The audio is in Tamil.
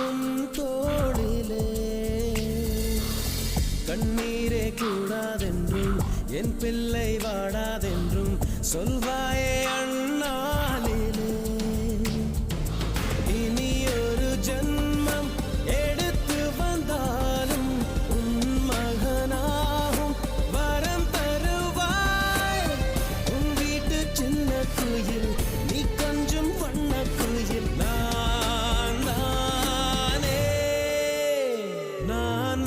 உன் தோளிலே கண்ணீரே கூடாதென்றும் என் பிள்ளை வாடாதென்றும் சொல்வாயே அண்ணாலிலே இனி ஒரு ஜன்மம் எடுத்து வந்தாலும் உன் மகனாகும் வரம் தருவாய் உன் வீட்டு சின்ன குயில் நீ கொஞ்சம் வண்ண குயில் நான் தானே நான்